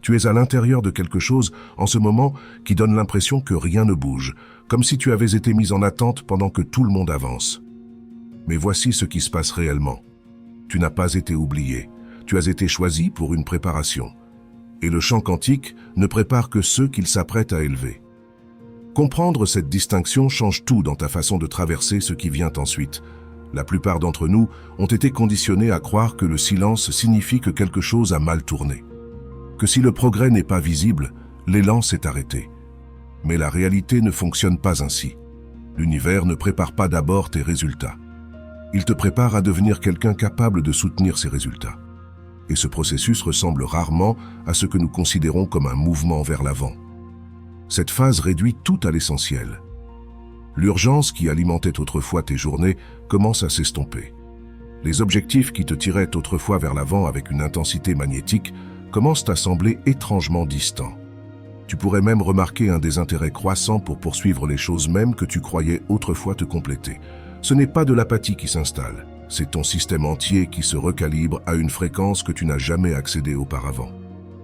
Tu es à l'intérieur de quelque chose en ce moment qui donne l'impression que rien ne bouge, comme si tu avais été mis en attente pendant que tout le monde avance. Mais voici ce qui se passe réellement. Tu n'as pas été oublié, tu as été choisi pour une préparation. Et le chant quantique ne prépare que ceux qu'il s'apprête à élever. Comprendre cette distinction change tout dans ta façon de traverser ce qui vient ensuite. La plupart d'entre nous ont été conditionnés à croire que le silence signifie que quelque chose a mal tourné. Que si le progrès n'est pas visible, l'élan s'est arrêté. Mais la réalité ne fonctionne pas ainsi. L'univers ne prépare pas d'abord tes résultats. Il te prépare à devenir quelqu'un capable de soutenir ces résultats. Et ce processus ressemble rarement à ce que nous considérons comme un mouvement vers l'avant. Cette phase réduit tout à l'essentiel. L'urgence qui alimentait autrefois tes journées commence à s'estomper. Les objectifs qui te tiraient autrefois vers l'avant avec une intensité magnétique commencent à sembler étrangement distants. Tu pourrais même remarquer un désintérêt croissant pour poursuivre les choses même que tu croyais autrefois te compléter. Ce n'est pas de l'apathie qui s'installe, c'est ton système entier qui se recalibre à une fréquence que tu n'as jamais accédée auparavant.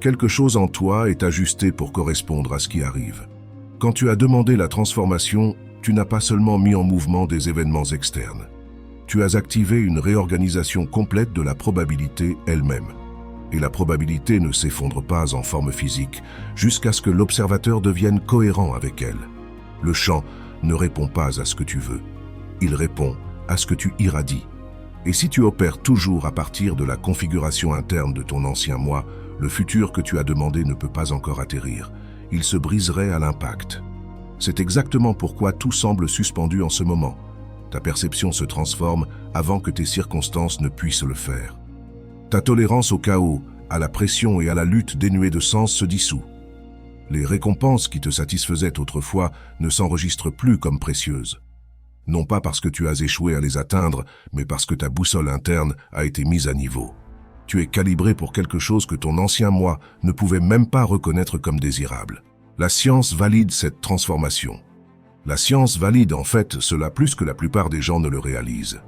Quelque chose en toi est ajusté pour correspondre à ce qui arrive. Quand tu as demandé la transformation, tu n'as pas seulement mis en mouvement des événements externes. Tu as activé une réorganisation complète de la probabilité elle-même. Et la probabilité ne s'effondre pas en forme physique jusqu'à ce que l'observateur devienne cohérent avec elle. Le champ ne répond pas à ce que tu veux. Il répond à ce que tu irradies. Et si tu opères toujours à partir de la configuration interne de ton ancien moi, le futur que tu as demandé ne peut pas encore atterrir. Il se briserait à l'impact. C'est exactement pourquoi tout semble suspendu en ce moment. Ta perception se transforme avant que tes circonstances ne puissent le faire. Ta tolérance au chaos, à la pression et à la lutte dénuée de sens se dissout. Les récompenses qui te satisfaisaient autrefois ne s'enregistrent plus comme précieuses. Non pas parce que tu as échoué à les atteindre, mais parce que ta boussole interne a été mise à niveau. Tu es calibré pour quelque chose que ton ancien moi ne pouvait même pas reconnaître comme désirable. La science valide cette transformation. La science valide en fait cela plus que la plupart des gens ne le réalisent.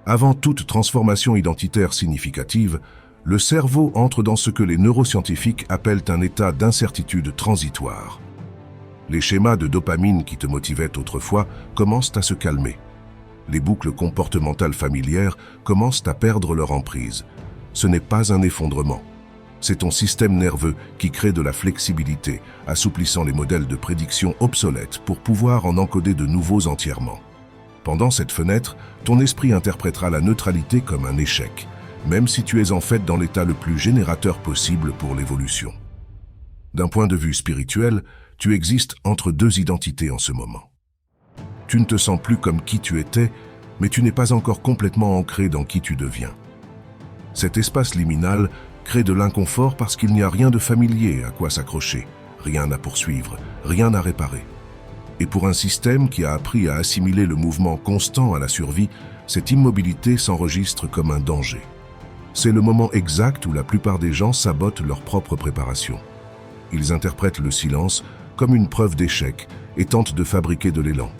Avant toute transformation identitaire significative, le cerveau entre dans ce que les neuroscientifiques appellent un état d'incertitude transitoire. Les schémas de dopamine qui te motivaient autrefois commencent à se calmer. Les boucles comportementales familières commencent à perdre leur emprise. Ce n'est pas un effondrement. C'est ton système nerveux qui crée de la flexibilité, assouplissant les modèles de prédiction obsolètes pour pouvoir en encoder de nouveaux entièrement. Pendant cette fenêtre, ton esprit interprétera la neutralité comme un échec, même si tu es en fait dans l'état le plus générateur possible pour l'évolution. D'un point de vue spirituel, tu existes entre deux identités en ce moment. Tu ne te sens plus comme qui tu étais, mais tu n'es pas encore complètement ancré dans qui tu deviens. Cet espace liminal crée de l'inconfort parce qu'il n'y a rien de familier à quoi s'accrocher, rien à poursuivre, rien à réparer. Et pour un système qui a appris à assimiler le mouvement constant à la survie, cette immobilité s'enregistre comme un danger. C'est le moment exact où la plupart des gens sabotent leur propre préparation. Ils interprètent le silence comme une preuve d'échec et tentent de fabriquer de l'élan.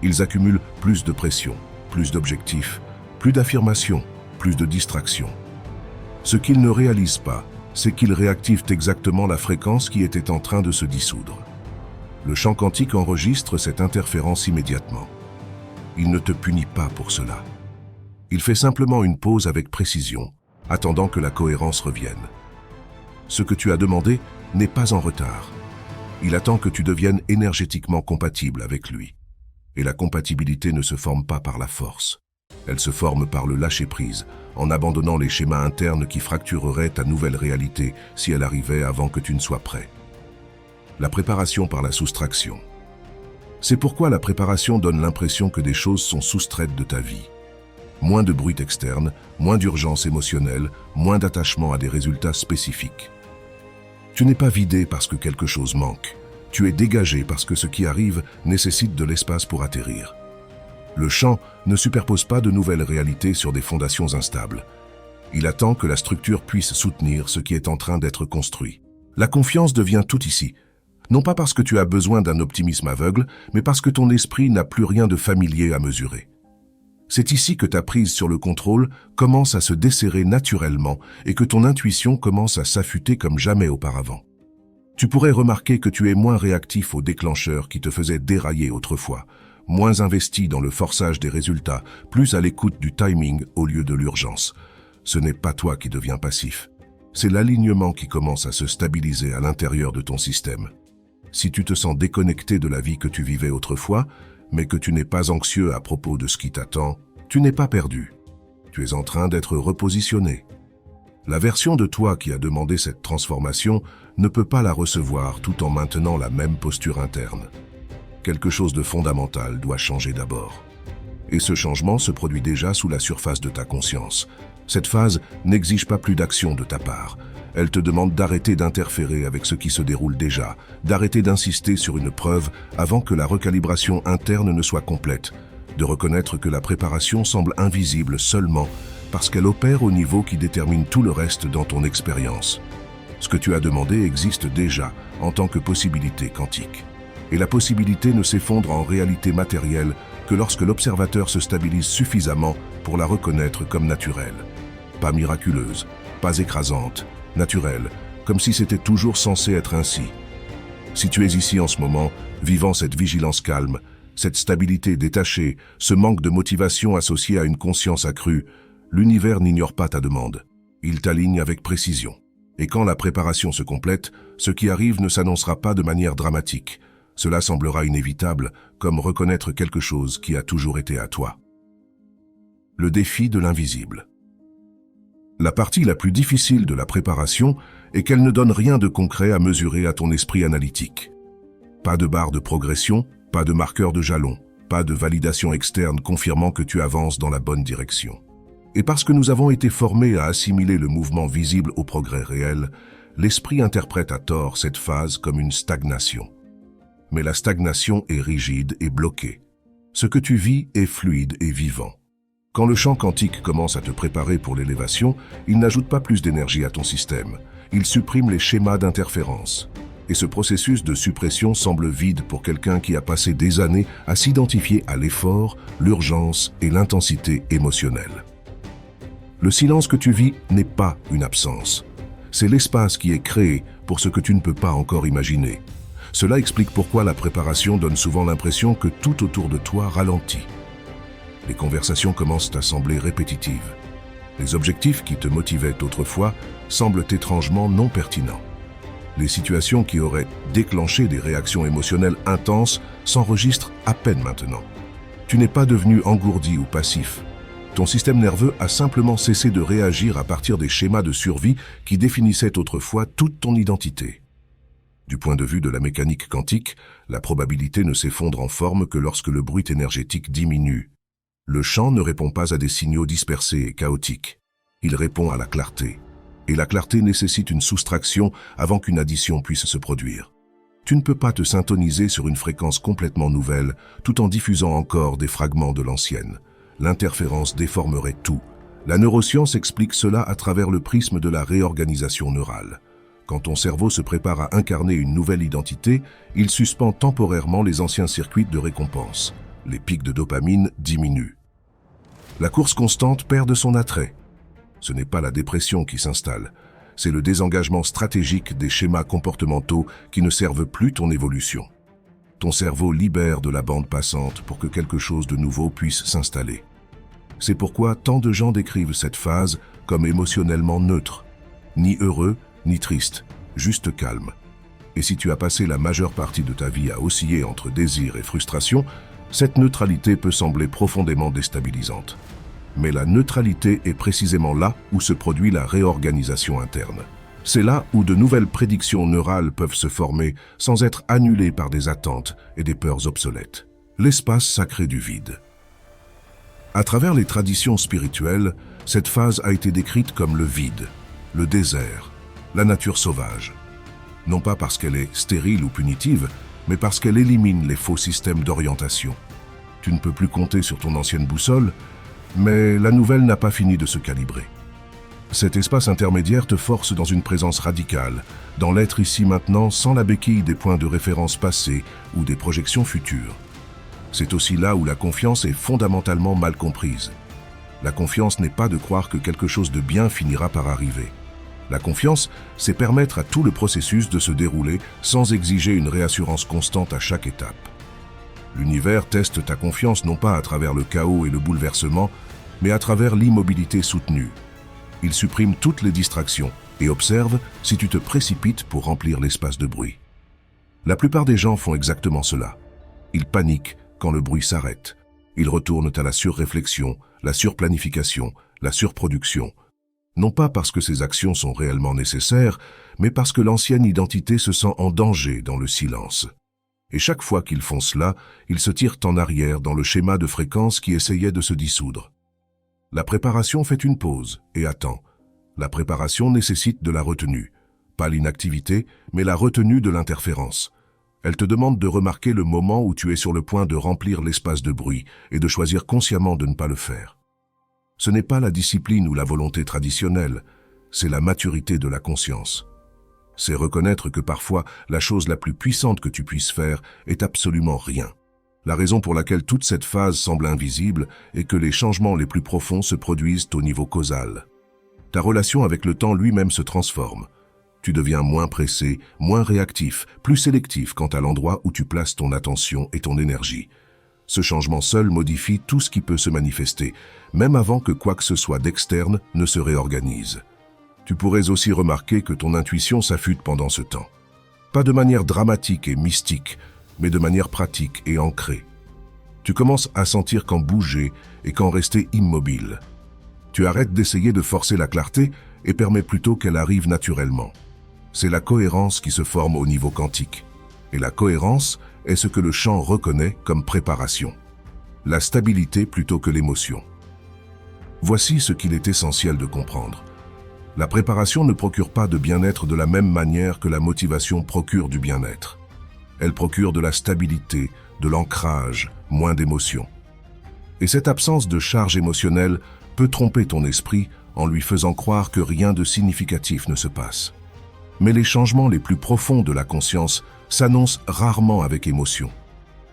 Ils accumulent plus de pression, plus d'objectifs, plus d'affirmations, plus de distractions. Ce qu'ils ne réalisent pas, c'est qu'ils réactivent exactement la fréquence qui était en train de se dissoudre. Le champ quantique enregistre cette interférence immédiatement. Il ne te punit pas pour cela. Il fait simplement une pause avec précision, attendant que la cohérence revienne. Ce que tu as demandé n'est pas en retard. Il attend que tu deviennes énergétiquement compatible avec lui. Et la compatibilité ne se forme pas par la force. Elle se forme par le lâcher-prise, en abandonnant les schémas internes qui fractureraient ta nouvelle réalité si elle arrivait avant que tu ne sois prêt. La préparation par la soustraction. C'est pourquoi la préparation donne l'impression que des choses sont soustraites de ta vie. Moins de bruit externe, moins d'urgence émotionnelle, moins d'attachement à des résultats spécifiques. Tu n'es pas vidé parce que quelque chose manque. Tu es dégagé parce que ce qui arrive nécessite de l'espace pour atterrir. Le champ ne superpose pas de nouvelles réalités sur des fondations instables. Il attend que la structure puisse soutenir ce qui est en train d'être construit. La confiance devient tout ici. Non pas parce que tu as besoin d'un optimisme aveugle, mais parce que ton esprit n'a plus rien de familier à mesurer. C'est ici que ta prise sur le contrôle commence à se desserrer naturellement et que ton intuition commence à s'affûter comme jamais auparavant. Tu pourrais remarquer que tu es moins réactif aux déclencheurs qui te faisaient dérailler autrefois, moins investi dans le forçage des résultats, plus à l'écoute du timing au lieu de l'urgence. Ce n'est pas toi qui deviens passif. C'est l'alignement qui commence à se stabiliser à l'intérieur de ton système. Si tu te sens déconnecté de la vie que tu vivais autrefois, mais que tu n'es pas anxieux à propos de ce qui t'attend, tu n'es pas perdu. Tu es en train d'être repositionné. La version de toi qui a demandé cette transformation ne peut pas la recevoir tout en maintenant la même posture interne. Quelque chose de fondamental doit changer d'abord. Et ce changement se produit déjà sous la surface de ta conscience. Cette phase n'exige pas plus d'action de ta part. Elle te demande d'arrêter d'interférer avec ce qui se déroule déjà, d'arrêter d'insister sur une preuve avant que la recalibration interne ne soit complète, de reconnaître que la préparation semble invisible seulement parce qu'elle opère au niveau qui détermine tout le reste dans ton expérience. Ce que tu as demandé existe déjà en tant que possibilité quantique. Et la possibilité ne s'effondre en réalité matérielle que lorsque l'observateur se stabilise suffisamment pour la reconnaître comme naturelle. Pas miraculeuse, pas écrasante, naturelle, comme si c'était toujours censé être ainsi. Si tu es ici en ce moment, vivant cette vigilance calme, cette stabilité détachée, ce manque de motivation associé à une conscience accrue, l'univers n'ignore pas ta demande. Il t'aligne avec précision. Et quand la préparation se complète, ce qui arrive ne s'annoncera pas de manière dramatique. Cela semblera inévitable, comme reconnaître quelque chose qui a toujours été à toi. Le défi de l'invisible. La partie la plus difficile de la préparation est qu'elle ne donne rien de concret à mesurer à ton esprit analytique. Pas de barre de progression, pas de marqueur de jalon, pas de validation externe confirmant que tu avances dans la bonne direction. Et parce que nous avons été formés à assimiler le mouvement visible au progrès réel, l'esprit interprète à tort cette phase comme une stagnation. Mais la stagnation est rigide et bloquée. Ce que tu vis est fluide et vivant. Quand le champ quantique commence à te préparer pour l'élévation, il n'ajoute pas plus d'énergie à ton système. Il supprime les schémas d'interférence. Et ce processus de suppression semble vide pour quelqu'un qui a passé des années à s'identifier à l'effort, l'urgence et l'intensité émotionnelle. Le silence que tu vis n'est pas une absence. C'est l'espace qui est créé pour ce que tu ne peux pas encore imaginer. Cela explique pourquoi la préparation donne souvent l'impression que tout autour de toi ralentit. Les conversations commencent à sembler répétitives. Les objectifs qui te motivaient autrefois semblent étrangement non pertinents. Les situations qui auraient déclenché des réactions émotionnelles intenses s'enregistrent à peine maintenant. Tu n'es pas devenu engourdi ou passif. Ton système nerveux a simplement cessé de réagir à partir des schémas de survie qui définissaient autrefois toute ton identité. Du point de vue de la mécanique quantique, la probabilité ne s'effondre en forme que lorsque le bruit énergétique diminue. Le champ ne répond pas à des signaux dispersés et chaotiques. Il répond à la clarté. Et la clarté nécessite une soustraction avant qu'une addition puisse se produire. Tu ne peux pas te syntoniser sur une fréquence complètement nouvelle tout en diffusant encore des fragments de l'ancienne. L'interférence déformerait tout. La neuroscience explique cela à travers le prisme de la réorganisation neurale. Quand ton cerveau se prépare à incarner une nouvelle identité, il suspend temporairement les anciens circuits de récompense. Les pics de dopamine diminuent. La course constante perd de son attrait. Ce n'est pas la dépression qui s'installe, c'est le désengagement stratégique des schémas comportementaux qui ne servent plus ton évolution. Ton cerveau libère de la bande passante pour que quelque chose de nouveau puisse s'installer. C'est pourquoi tant de gens décrivent cette phase comme émotionnellement neutre, ni heureux, ni triste, juste calme. Et si tu as passé la majeure partie de ta vie à osciller entre désir et frustration, cette neutralité peut sembler profondément déstabilisante. Mais la neutralité est précisément là où se produit la réorganisation interne. C'est là où de nouvelles prédictions neurales peuvent se former sans être annulées par des attentes et des peurs obsolètes. L'espace sacré du vide. À travers les traditions spirituelles, cette phase a été décrite comme le vide, le désert, la nature sauvage. Non pas parce qu'elle est stérile ou punitive, mais parce qu'elle élimine les faux systèmes d'orientation. Tu ne peux plus compter sur ton ancienne boussole, mais la nouvelle n'a pas fini de se calibrer. Cet espace intermédiaire te force dans une présence radicale, dans l'être ici maintenant sans la béquille des points de référence passés ou des projections futures. C'est aussi là où la confiance est fondamentalement mal comprise. La confiance n'est pas de croire que quelque chose de bien finira par arriver. La confiance, c'est permettre à tout le processus de se dérouler sans exiger une réassurance constante à chaque étape. L'univers teste ta confiance non pas à travers le chaos et le bouleversement, mais à travers l'immobilité soutenue. Il supprime toutes les distractions et observe si tu te précipites pour remplir l'espace de bruit. La plupart des gens font exactement cela. Ils paniquent quand le bruit s'arrête. Ils retournent à la surréflexion, la surplanification, la surproduction. Non pas parce que ces actions sont réellement nécessaires, mais parce que l'ancienne identité se sent en danger dans le silence. Et chaque fois qu'ils font cela, ils se tirent en arrière dans le schéma de fréquence qui essayait de se dissoudre. La préparation fait une pause et attend. La préparation nécessite de la retenue. Pas l'inactivité, mais la retenue de l'interférence. Elle te demande de remarquer le moment où tu es sur le point de remplir l'espace de bruit et de choisir consciemment de ne pas le faire. Ce n'est pas la discipline ou la volonté traditionnelle, c'est la maturité de la conscience. C'est reconnaître que parfois, la chose la plus puissante que tu puisses faire est absolument rien. La raison pour laquelle toute cette phase semble invisible est que les changements les plus profonds se produisent au niveau causal. Ta relation avec le temps lui-même se transforme. Tu deviens moins pressé, moins réactif, plus sélectif quant à l'endroit où tu places ton attention et ton énergie. Ce changement seul modifie tout ce qui peut se manifester, même avant que quoi que ce soit d'externe ne se réorganise. Tu pourrais aussi remarquer que ton intuition s'affûte pendant ce temps. Pas de manière dramatique et mystique, mais de manière pratique et ancrée. Tu commences à sentir quand bouger et quand rester immobile. Tu arrêtes d'essayer de forcer la clarté et permets plutôt qu'elle arrive naturellement. C'est la cohérence qui se forme au niveau quantique. Et la cohérence est ce que le champ reconnaît comme préparation. La stabilité plutôt que l'émotion. Voici ce qu'il est essentiel de comprendre. La préparation ne procure pas de bien-être de la même manière que la motivation procure du bien-être. Elle procure de la stabilité, de l'ancrage, moins d'émotion. Et cette absence de charge émotionnelle peut tromper ton esprit en lui faisant croire que rien de significatif ne se passe. Mais les changements les plus profonds de la conscience s'annoncent rarement avec émotion.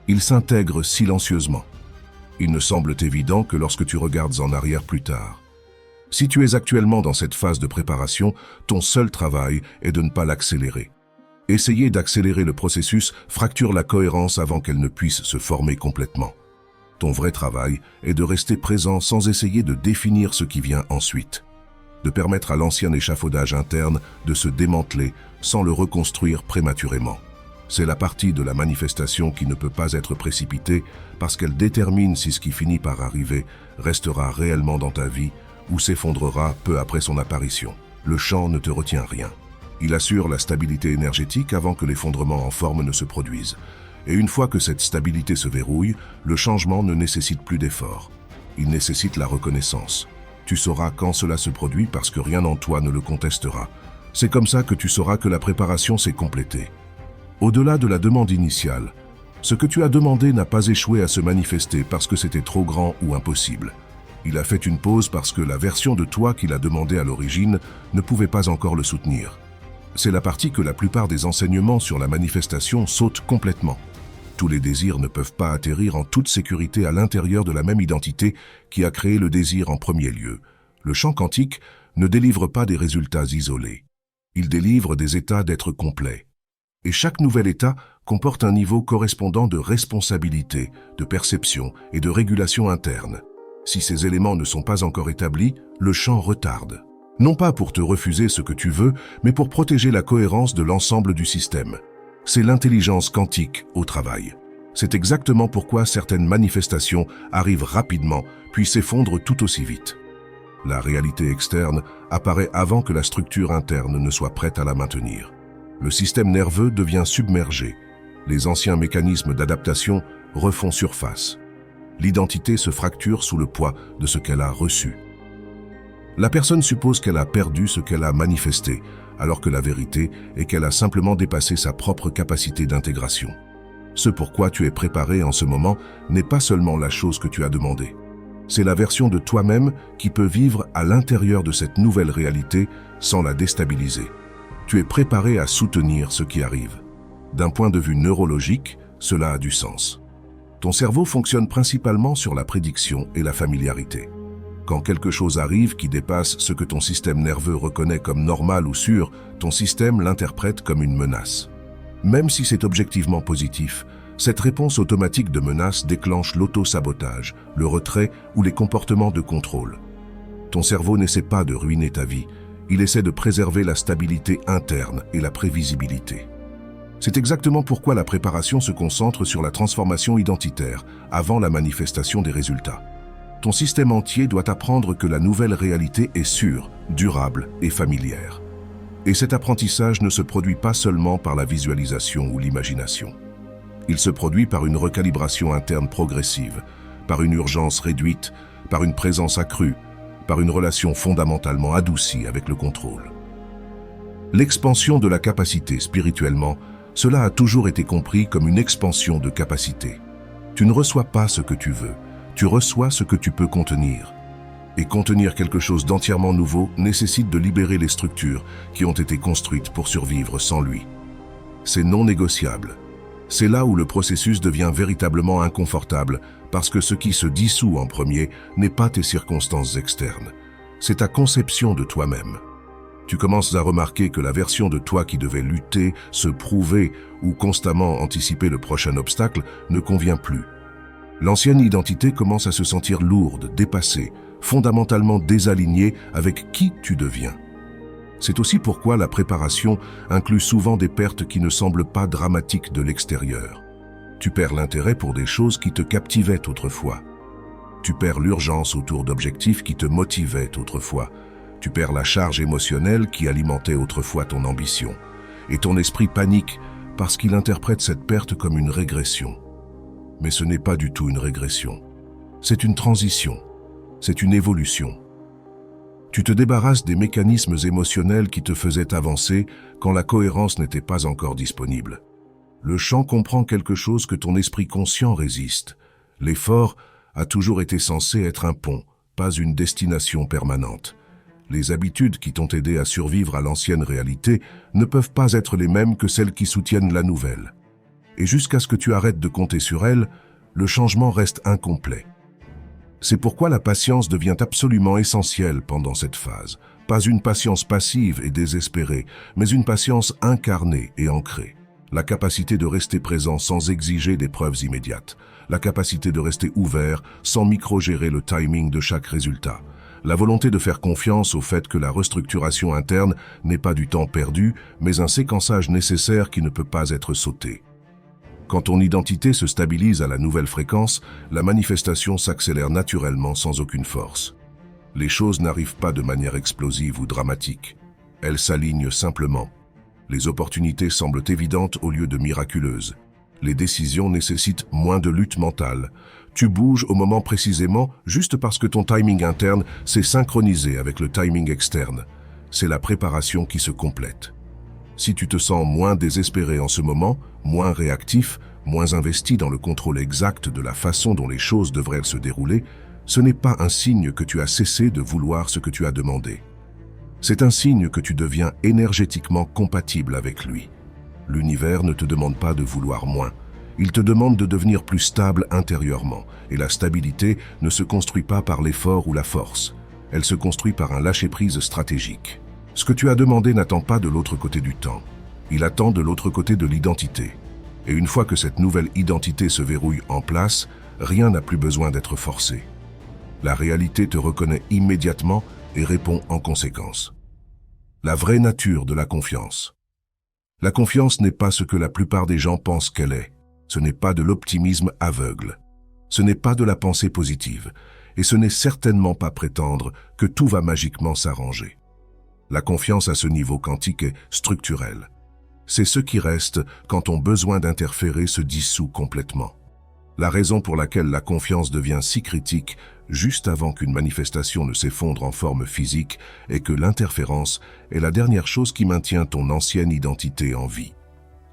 Ils s'intègrent silencieusement. Il ne semble évident que lorsque tu regardes en arrière plus tard. Si tu es actuellement dans cette phase de préparation, ton seul travail est de ne pas l'accélérer. Essayer d'accélérer le processus fracture la cohérence avant qu'elle ne puisse se former complètement. Ton vrai travail est de rester présent sans essayer de définir ce qui vient ensuite. De permettre à l'ancien échafaudage interne de se démanteler sans le reconstruire prématurément. C'est la partie de la manifestation qui ne peut pas être précipitée parce qu'elle détermine si ce qui finit par arriver restera réellement dans ta vie ou s'effondrera peu après son apparition. Le champ ne te retient rien. Il assure la stabilité énergétique avant que l'effondrement en forme ne se produise. Et une fois que cette stabilité se verrouille, le changement ne nécessite plus d'effort. Il nécessite la reconnaissance. Tu sauras quand cela se produit parce que rien en toi ne le contestera. C'est comme ça que tu sauras que la préparation s'est complétée. Au-delà de la demande initiale, ce que tu as demandé n'a pas échoué à se manifester parce que c'était trop grand ou impossible. Il a fait une pause parce que la version de toi qu'il a demandé à l'origine ne pouvait pas encore le soutenir. C'est la partie que la plupart des enseignements sur la manifestation sautent complètement. Tous les désirs ne peuvent pas atterrir en toute sécurité à l'intérieur de la même identité qui a créé le désir en premier lieu. Le champ quantique ne délivre pas des résultats isolés. Il délivre des états d'être complets. Et chaque nouvel état comporte un niveau correspondant de responsabilité, de perception et de régulation interne. Si ces éléments ne sont pas encore établis, le champ retarde. Non pas pour te refuser ce que tu veux, mais pour protéger la cohérence de l'ensemble du système. C'est l'intelligence quantique au travail. C'est exactement pourquoi certaines manifestations arrivent rapidement, puis s'effondrent tout aussi vite. La réalité externe apparaît avant que la structure interne ne soit prête à la maintenir. Le système nerveux devient submergé. Les anciens mécanismes d'adaptation refont surface. L'identité se fracture sous le poids de ce qu'elle a reçu. La personne suppose qu'elle a perdu ce qu'elle a manifesté, alors que la vérité est qu'elle a simplement dépassé sa propre capacité d'intégration. Ce pourquoi tu es préparé en ce moment n'est pas seulement la chose que tu as demandé. C'est la version de toi-même qui peut vivre à l'intérieur de cette nouvelle réalité sans la déstabiliser. Tu es préparé à soutenir ce qui arrive. D'un point de vue neurologique, cela a du sens. Ton cerveau fonctionne principalement sur la prédiction et la familiarité. Quand quelque chose arrive qui dépasse ce que ton système nerveux reconnaît comme normal ou sûr, ton système l'interprète comme une menace. Même si c'est objectivement positif, cette réponse automatique de menace déclenche l'auto-sabotage, le retrait ou les comportements de contrôle. Ton cerveau n'essaie pas de ruiner ta vie, il essaie de préserver la stabilité interne et la prévisibilité. C'est exactement pourquoi la préparation se concentre sur la transformation identitaire, avant la manifestation des résultats. Ton système entier doit apprendre que la nouvelle réalité est sûre, durable et familière. Et cet apprentissage ne se produit pas seulement par la visualisation ou l'imagination. Il se produit par une recalibration interne progressive, par une urgence réduite, par une présence accrue, par une relation fondamentalement adoucie avec le contrôle. L'expansion de la capacité spirituellement, cela a toujours été compris comme une expansion de capacité. Tu ne reçois pas ce que tu veux, tu reçois ce que tu peux contenir. Et contenir quelque chose d'entièrement nouveau nécessite de libérer les structures qui ont été construites pour survivre sans lui. C'est non négociable. C'est là où le processus devient véritablement inconfortable, parce que ce qui se dissout en premier n'est pas tes circonstances externes. C'est ta conception de toi-même. Tu commences à remarquer que la version de toi qui devait lutter, se prouver ou constamment anticiper le prochain obstacle ne convient plus. L'ancienne identité commence à se sentir lourde, dépassée, fondamentalement désalignée avec qui tu deviens. C'est aussi pourquoi la préparation inclut souvent des pertes qui ne semblent pas dramatiques de l'extérieur. Tu perds l'intérêt pour des choses qui te captivaient autrefois. Tu perds l'urgence autour d'objectifs qui te motivaient autrefois. Tu perds la charge émotionnelle qui alimentait autrefois ton ambition. Et ton esprit panique parce qu'il interprète cette perte comme une régression. Mais ce n'est pas du tout une régression. C'est une transition. C'est une évolution. Tu te débarrasses des mécanismes émotionnels qui te faisaient avancer quand la cohérence n'était pas encore disponible. Le champ comprend quelque chose que ton esprit conscient résiste. L'effort a toujours été censé être un pont, pas une destination permanente. Les habitudes qui t'ont aidé à survivre à l'ancienne réalité ne peuvent pas être les mêmes que celles qui soutiennent la nouvelle. Et jusqu'à ce que tu arrêtes de compter sur elles, le changement reste incomplet. C'est pourquoi la patience devient absolument essentielle pendant cette phase. Pas une patience passive et désespérée, mais une patience incarnée et ancrée. La capacité de rester présent sans exiger des preuves immédiates. La capacité de rester ouvert sans micro-gérer le timing de chaque résultat. La volonté de faire confiance au fait que la restructuration interne n'est pas du temps perdu, mais un séquençage nécessaire qui ne peut pas être sauté. Quand ton identité se stabilise à la nouvelle fréquence, la manifestation s'accélère naturellement sans aucune force. Les choses n'arrivent pas de manière explosive ou dramatique. Elles s'alignent simplement. Les opportunités semblent évidentes au lieu de miraculeuses. Les décisions nécessitent moins de lutte mentale. Tu bouges au moment précisément juste parce que ton timing interne s'est synchronisé avec le timing externe. C'est la préparation qui se complète. Si tu te sens moins désespéré en ce moment, moins réactif, moins investi dans le contrôle exact de la façon dont les choses devraient se dérouler, ce n'est pas un signe que tu as cessé de vouloir ce que tu as demandé. C'est un signe que tu deviens énergétiquement compatible avec lui. L'univers ne te demande pas de vouloir moins, il te demande de devenir plus stable intérieurement, et la stabilité ne se construit pas par l'effort ou la force, elle se construit par un lâcher-prise stratégique. Ce que tu as demandé n'attend pas de l'autre côté du temps, il attend de l'autre côté de l'identité. Et une fois que cette nouvelle identité se verrouille en place, rien n'a plus besoin d'être forcé. La réalité te reconnaît immédiatement et répond en conséquence. La vraie nature de la confiance. La confiance n'est pas ce que la plupart des gens pensent qu'elle est. Ce n'est pas de l'optimisme aveugle. Ce n'est pas de la pensée positive. Et ce n'est certainement pas prétendre que tout va magiquement s'arranger. La confiance à ce niveau quantique est structurelle. C'est ce qui reste quand ton besoin d'interférer se dissout complètement. La raison pour laquelle la confiance devient si critique juste avant qu'une manifestation ne s'effondre en forme physique est que l'interférence est la dernière chose qui maintient ton ancienne identité en vie.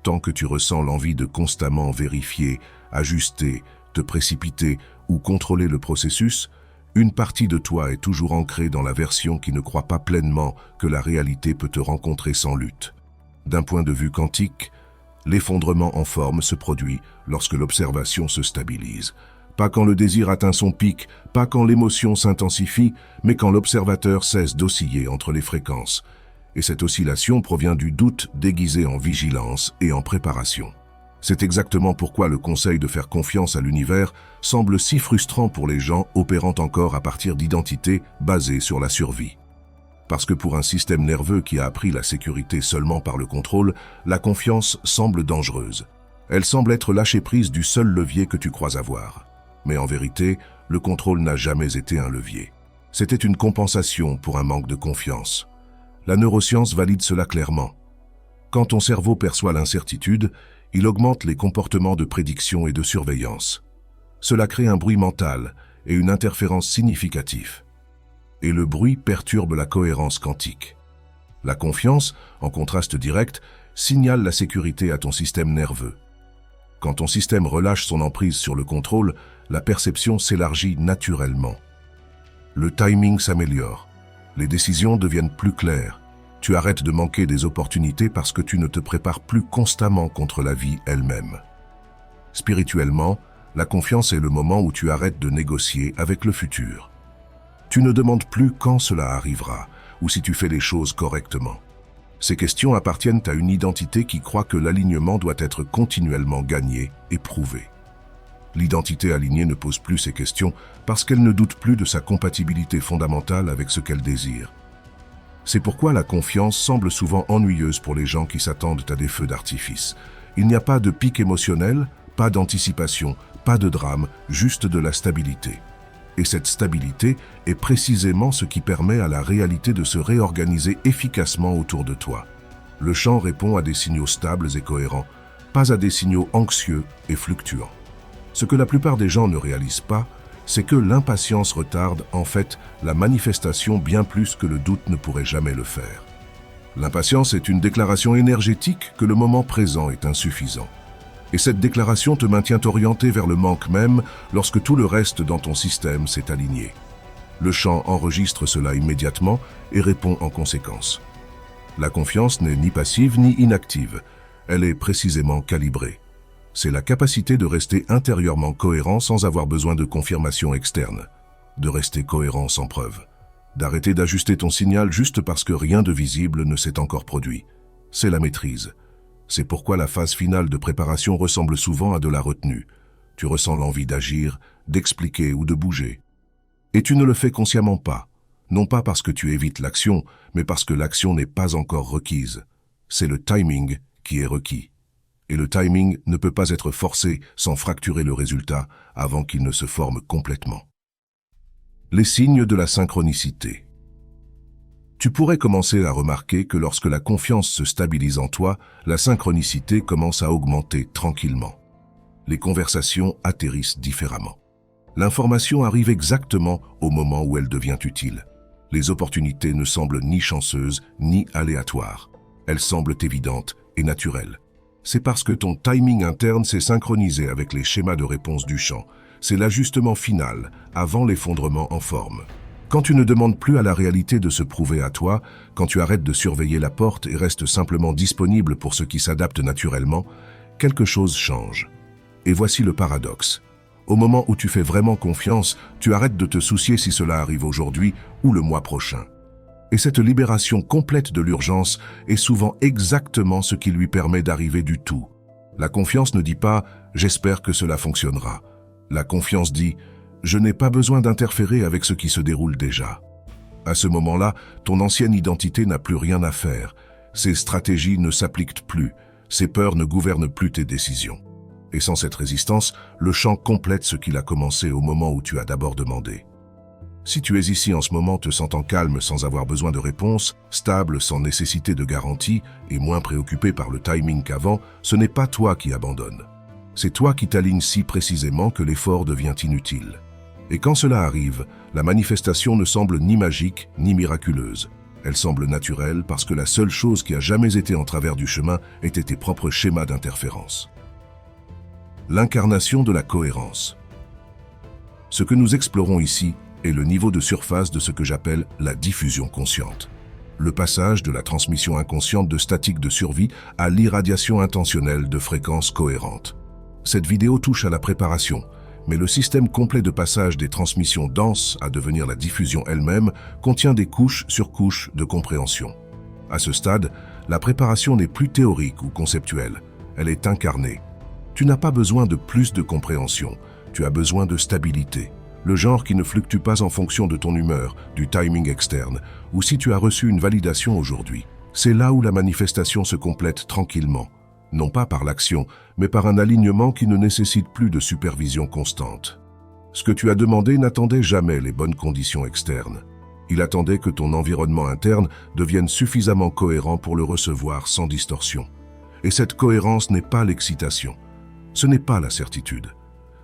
Tant que tu ressens l'envie de constamment vérifier, ajuster, te précipiter ou contrôler le processus, une partie de toi est toujours ancrée dans la version qui ne croit pas pleinement que la réalité peut te rencontrer sans lutte. D'un point de vue quantique, l'effondrement en forme se produit lorsque l'observation se stabilise. Pas quand le désir atteint son pic, pas quand l'émotion s'intensifie, mais quand l'observateur cesse d'osciller entre les fréquences. Et cette oscillation provient du doute déguisé en vigilance et en préparation. C'est exactement pourquoi le conseil de faire confiance à l'univers semble si frustrant pour les gens opérant encore à partir d'identités basées sur la survie. Parce que pour un système nerveux qui a appris la sécurité seulement par le contrôle, la confiance semble dangereuse. Elle semble être lâcher prise du seul levier que tu crois avoir. Mais en vérité, le contrôle n'a jamais été un levier. C'était une compensation pour un manque de confiance. La neuroscience valide cela clairement. Quand ton cerveau perçoit l'incertitude, il augmente les comportements de prédiction et de surveillance. Cela crée un bruit mental et une interférence significative. Et le bruit perturbe la cohérence quantique. La confiance, en contraste direct, signale la sécurité à ton système nerveux. Quand ton système relâche son emprise sur le contrôle, la perception s'élargit naturellement. Le timing s'améliore. Les décisions deviennent plus claires. Tu arrêtes de manquer des opportunités parce que tu ne te prépares plus constamment contre la vie elle-même. Spirituellement, la confiance est le moment où tu arrêtes de négocier avec le futur. Tu ne demandes plus quand cela arrivera ou si tu fais les choses correctement. Ces questions appartiennent à une identité qui croit que l'alignement doit être continuellement gagné et prouvé. L'identité alignée ne pose plus ces questions parce qu'elle ne doute plus de sa compatibilité fondamentale avec ce qu'elle désire. C'est pourquoi la confiance semble souvent ennuyeuse pour les gens qui s'attendent à des feux d'artifice. Il n'y a pas de pic émotionnel, pas d'anticipation, pas de drame, juste de la stabilité. Et cette stabilité est précisément ce qui permet à la réalité de se réorganiser efficacement autour de toi. Le champ répond à des signaux stables et cohérents, pas à des signaux anxieux et fluctuants. Ce que la plupart des gens ne réalisent pas, c'est que l'impatience retarde en fait la manifestation bien plus que le doute ne pourrait jamais le faire. L'impatience est une déclaration énergétique que le moment présent est insuffisant. Et cette déclaration te maintient orienté vers le manque même lorsque tout le reste dans ton système s'est aligné. Le champ enregistre cela immédiatement et répond en conséquence. La confiance n'est ni passive ni inactive, elle est précisément calibrée. C'est la capacité de rester intérieurement cohérent sans avoir besoin de confirmation externe, de rester cohérent sans preuve, d'arrêter d'ajuster ton signal juste parce que rien de visible ne s'est encore produit. C'est la maîtrise. C'est pourquoi la phase finale de préparation ressemble souvent à de la retenue. Tu ressens l'envie d'agir, d'expliquer ou de bouger. Et tu ne le fais consciemment pas, non pas parce que tu évites l'action, mais parce que l'action n'est pas encore requise. C'est le timing qui est requis. Et le timing ne peut pas être forcé sans fracturer le résultat avant qu'il ne se forme complètement. Les signes de la synchronicité. Tu pourrais commencer à remarquer que lorsque la confiance se stabilise en toi, la synchronicité commence à augmenter tranquillement. Les conversations atterrissent différemment. L'information arrive exactement au moment où elle devient utile. Les opportunités ne semblent ni chanceuses ni aléatoires. Elles semblent évidentes et naturelles. C'est parce que ton timing interne s'est synchronisé avec les schémas de réponse du champ. C'est l'ajustement final, avant l'effondrement en forme. Quand tu ne demandes plus à la réalité de se prouver à toi, quand tu arrêtes de surveiller la porte et restes simplement disponible pour ce qui s'adapte naturellement, quelque chose change. Et voici le paradoxe. Au moment où tu fais vraiment confiance, tu arrêtes de te soucier si cela arrive aujourd'hui ou le mois prochain. Et cette libération complète de l'urgence est souvent exactement ce qui lui permet d'arriver du tout. La confiance ne dit pas « j'espère que cela fonctionnera ». La confiance dit « je n'ai pas besoin d'interférer avec ce qui se déroule déjà ». À ce moment-là, ton ancienne identité n'a plus rien à faire. Ces stratégies ne s'appliquent plus. Ces peurs ne gouvernent plus tes décisions. Et sans cette résistance, le champ complète ce qu'il a commencé au moment où tu as d'abord demandé. Si tu es ici en ce moment te sentant calme sans avoir besoin de réponse, stable sans nécessité de garantie et moins préoccupé par le timing qu'avant, ce n'est pas toi qui abandonnes. C'est toi qui t'alignes si précisément que l'effort devient inutile. Et quand cela arrive, la manifestation ne semble ni magique ni miraculeuse. Elle semble naturelle parce que la seule chose qui a jamais été en travers du chemin était tes propres schémas d'interférence. L'incarnation de la cohérence. Ce que nous explorons ici est le niveau de surface de ce que j'appelle la diffusion consciente. Le passage de la transmission inconsciente de statique de survie à l'irradiation intentionnelle de fréquences cohérentes. Cette vidéo touche à la préparation, Mais le système complet de passage des transmissions denses à devenir la diffusion elle-même contient des couches sur couches de compréhension. À ce stade, la préparation n'est plus théorique ou conceptuelle, elle est incarnée. Tu n'as pas besoin de plus de compréhension, tu as besoin de stabilité. Le genre qui ne fluctue pas en fonction de ton humeur, du timing externe, ou si tu as reçu une validation aujourd'hui. C'est là où la manifestation se complète tranquillement, non pas par l'action, mais par un alignement qui ne nécessite plus de supervision constante. Ce que tu as demandé n'attendait jamais les bonnes conditions externes. Il attendait que ton environnement interne devienne suffisamment cohérent pour le recevoir sans distorsion. Et cette cohérence n'est pas l'excitation, ce n'est pas la certitude.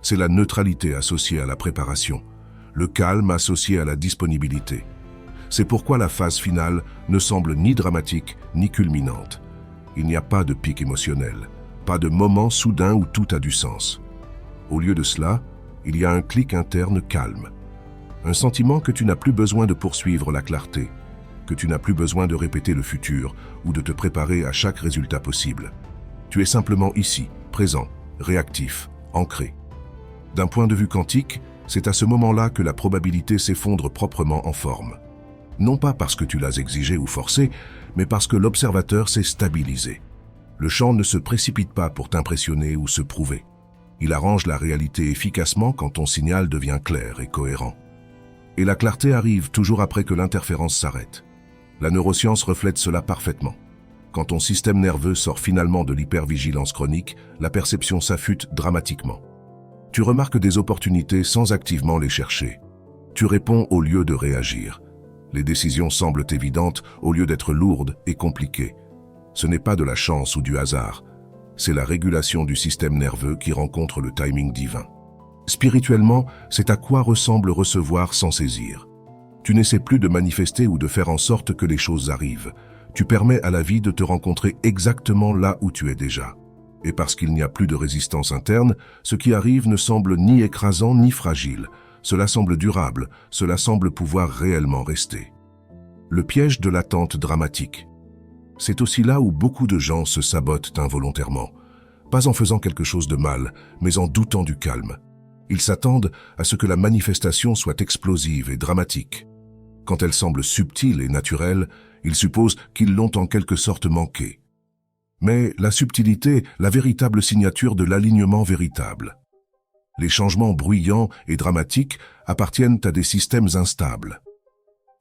C'est la neutralité associée à la préparation, le calme associé à la disponibilité. C'est pourquoi la phase finale ne semble ni dramatique ni culminante. Il n'y a pas de pic émotionnel, pas de moment soudain où tout a du sens. Au lieu de cela, il y a un clic interne calme. Un sentiment que tu n'as plus besoin de poursuivre la clarté, que tu n'as plus besoin de répéter le futur ou de te préparer à chaque résultat possible. Tu es simplement ici, présent, réactif, ancré. D'un point de vue quantique, c'est à ce moment-là que la probabilité s'effondre proprement en forme. Non pas parce que tu l'as exigé ou forcé, mais parce que l'observateur s'est stabilisé. Le champ ne se précipite pas pour t'impressionner ou se prouver. Il arrange la réalité efficacement quand ton signal devient clair et cohérent. Et la clarté arrive toujours après que l'interférence s'arrête. La neuroscience reflète cela parfaitement. Quand ton système nerveux sort finalement de l'hypervigilance chronique, la perception s'affûte dramatiquement. Tu remarques des opportunités sans activement les chercher. Tu réponds au lieu de réagir. Les décisions semblent évidentes au lieu d'être lourdes et compliquées. Ce n'est pas de la chance ou du hasard. C'est la régulation du système nerveux qui rencontre le timing divin. Spirituellement, c'est à quoi ressemble recevoir sans saisir. Tu n'essaies plus de manifester ou de faire en sorte que les choses arrivent. Tu permets à la vie de te rencontrer exactement là où tu es déjà. Et parce qu'il n'y a plus de résistance interne, ce qui arrive ne semble ni écrasant ni fragile. Cela semble durable, cela semble pouvoir réellement rester. Le piège de l'attente dramatique. C'est aussi là où beaucoup de gens se sabotent involontairement. Pas en faisant quelque chose de mal, mais en doutant du calme. Ils s'attendent à ce que la manifestation soit explosive et dramatique. Quand elle semble subtile et naturelle, ils supposent qu'ils l'ont en quelque sorte manqué. Mais la subtilité, la véritable signature de l'alignement véritable. Les changements bruyants et dramatiques appartiennent à des systèmes instables.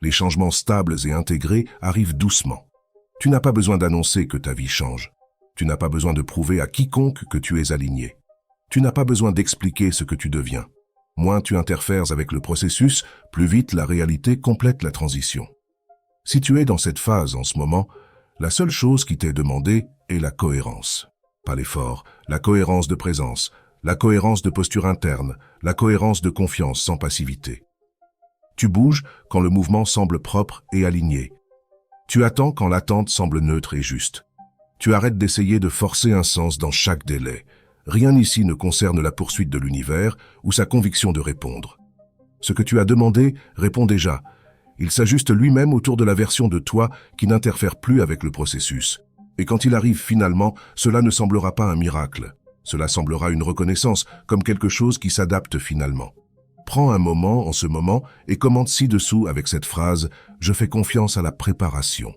Les changements stables et intégrés arrivent doucement. Tu n'as pas besoin d'annoncer que ta vie change. Tu n'as pas besoin de prouver à quiconque que tu es aligné. Tu n'as pas besoin d'expliquer ce que tu deviens. Moins tu interfères avec le processus, plus vite la réalité complète la transition. Si tu es dans cette phase en ce moment, la seule chose qui t'est demandée est la cohérence. Pas l'effort, la cohérence de présence, la cohérence de posture interne, la cohérence de confiance sans passivité. Tu bouges quand le mouvement semble propre et aligné. Tu attends quand l'attente semble neutre et juste. Tu arrêtes d'essayer de forcer un sens dans chaque délai. Rien ici ne concerne la poursuite de l'univers ou sa conviction de répondre. Ce que tu as demandé répond déjà. Il s'ajuste lui-même autour de la version de toi qui n'interfère plus avec le processus. Et quand il arrive finalement, cela ne semblera pas un miracle. Cela semblera une reconnaissance, comme quelque chose qui s'adapte finalement. Prends un moment en ce moment et commente ci-dessous avec cette phrase « Je fais confiance à la préparation ».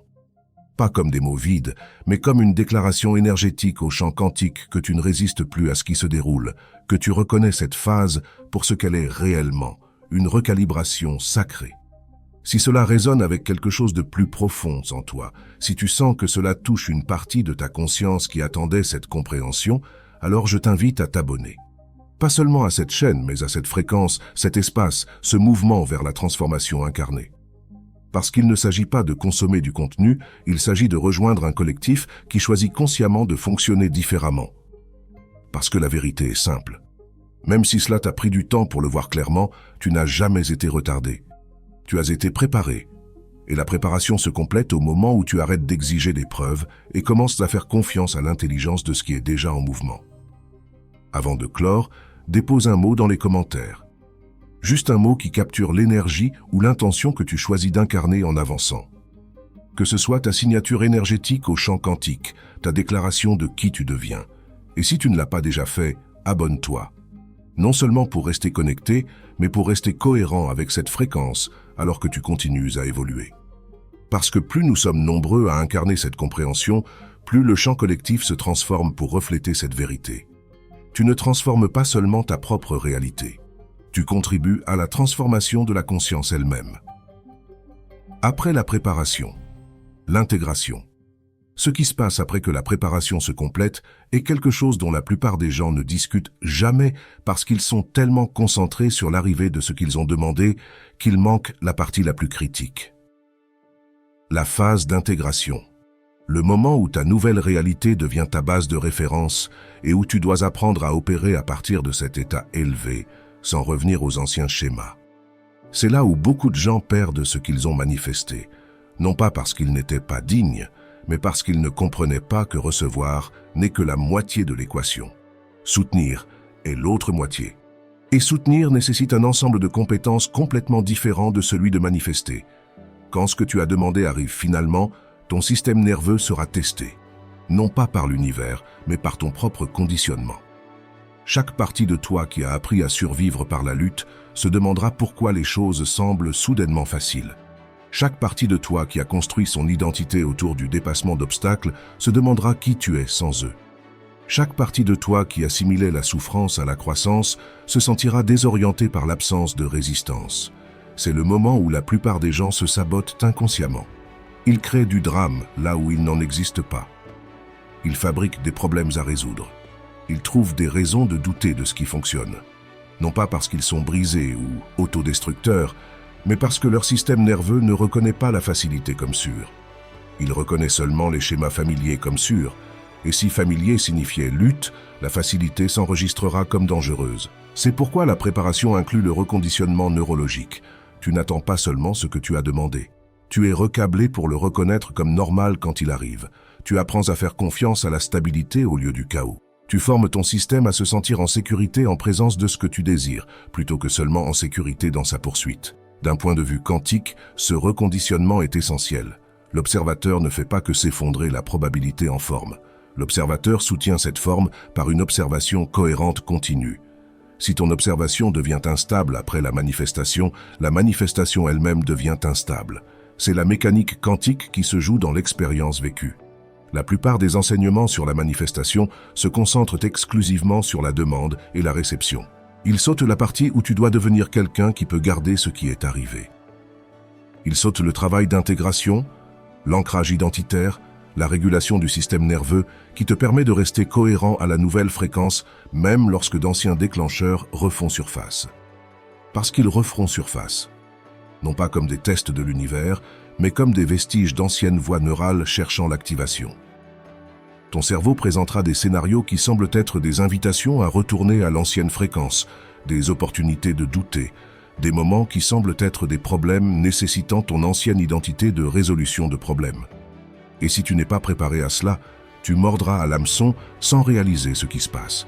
Pas comme des mots vides, mais comme une déclaration énergétique au champ quantique que tu ne résistes plus à ce qui se déroule, que tu reconnais cette phase pour ce qu'elle est réellement, une recalibration sacrée. Si cela résonne avec quelque chose de plus profond en toi, si tu sens que cela touche une partie de ta conscience qui attendait cette compréhension, alors je t'invite à t'abonner. Pas seulement à cette chaîne, mais à cette fréquence, cet espace, ce mouvement vers la transformation incarnée. Parce qu'il ne s'agit pas de consommer du contenu, il s'agit de rejoindre un collectif qui choisit consciemment de fonctionner différemment. Parce que la vérité est simple. Même si cela t'a pris du temps pour le voir clairement, tu n'as jamais été retardé. Tu as été préparé. Et la préparation se complète au moment où tu arrêtes d'exiger des preuves et commences à faire confiance à l'intelligence de ce qui est déjà en mouvement. Avant de clore, dépose un mot dans les commentaires. Juste un mot qui capture l'énergie ou l'intention que tu choisis d'incarner en avançant. Que ce soit ta signature énergétique au champ quantique, ta déclaration de qui tu deviens. Et si tu ne l'as pas déjà fait, abonne-toi. Non seulement pour rester connecté, mais pour rester cohérent avec cette fréquence alors que tu continues à évoluer. Parce que plus nous sommes nombreux à incarner cette compréhension, plus le champ collectif se transforme pour refléter cette vérité. Tu ne transformes pas seulement ta propre réalité. Tu contribues à la transformation de la conscience elle-même. Après la préparation, l'intégration. Ce qui se passe après que la préparation se complète est quelque chose dont la plupart des gens ne discutent jamais parce qu'ils sont tellement concentrés sur l'arrivée de ce qu'ils ont demandé qu'ils manquent la partie la plus critique. La phase d'intégration. Le moment où ta nouvelle réalité devient ta base de référence et où tu dois apprendre à opérer à partir de cet état élevé, sans revenir aux anciens schémas. C'est là où beaucoup de gens perdent ce qu'ils ont manifesté, non pas parce qu'ils n'étaient pas dignes, mais parce qu'ils ne comprenaient pas que recevoir n'est que la moitié de l'équation. Soutenir est l'autre moitié. Et soutenir nécessite un ensemble de compétences complètement différent de celui de manifester. Quand ce que tu as demandé arrive finalement, ton système nerveux sera testé, non pas par l'univers, mais par ton propre conditionnement. Chaque partie de toi qui a appris à survivre par la lutte se demandera pourquoi les choses semblent soudainement faciles. Chaque partie de toi qui a construit son identité autour du dépassement d'obstacles se demandera qui tu es sans eux. Chaque partie de toi qui assimilait la souffrance à la croissance se sentira désorientée par l'absence de résistance. C'est le moment où la plupart des gens se sabotent inconsciemment. Ils créent du drame là où il n'en existe pas. Ils fabriquent des problèmes à résoudre. Ils trouvent des raisons de douter de ce qui fonctionne. Non pas parce qu'ils sont brisés ou autodestructeurs, mais parce que leur système nerveux ne reconnaît pas la facilité comme sûre. Il reconnaît seulement les schémas familiers comme sûrs, et si familier signifiait lutte, la facilité s'enregistrera comme dangereuse. C'est pourquoi la préparation inclut le reconditionnement neurologique. Tu n'attends pas seulement ce que tu as demandé. Tu es recablé pour le reconnaître comme normal quand il arrive. Tu apprends à faire confiance à la stabilité au lieu du chaos. Tu formes ton système à se sentir en sécurité en présence de ce que tu désires, plutôt que seulement en sécurité dans sa poursuite. D'un point de vue quantique, ce reconditionnement est essentiel. L'observateur ne fait pas que s'effondrer la probabilité en forme. L'observateur soutient cette forme par une observation cohérente continue. Si ton observation devient instable après la manifestation elle-même devient instable. C'est la mécanique quantique qui se joue dans l'expérience vécue. La plupart des enseignements sur la manifestation se concentrent exclusivement sur la demande et la réception. Ils sautent la partie où tu dois devenir quelqu'un qui peut garder ce qui est arrivé. Ils sautent le travail d'intégration, l'ancrage identitaire, la régulation du système nerveux qui te permet de rester cohérent à la nouvelle fréquence même lorsque d'anciens déclencheurs refont surface. Parce qu'ils referont surface. Non pas comme des tests de l'univers, mais comme des vestiges d'anciennes voies neurales cherchant l'activation. Ton cerveau présentera des scénarios qui semblent être des invitations à retourner à l'ancienne fréquence, des opportunités de douter, des moments qui semblent être des problèmes nécessitant ton ancienne identité de résolution de problèmes. Et si tu n'es pas préparé à cela, tu mordras à l'hameçon sans réaliser ce qui se passe.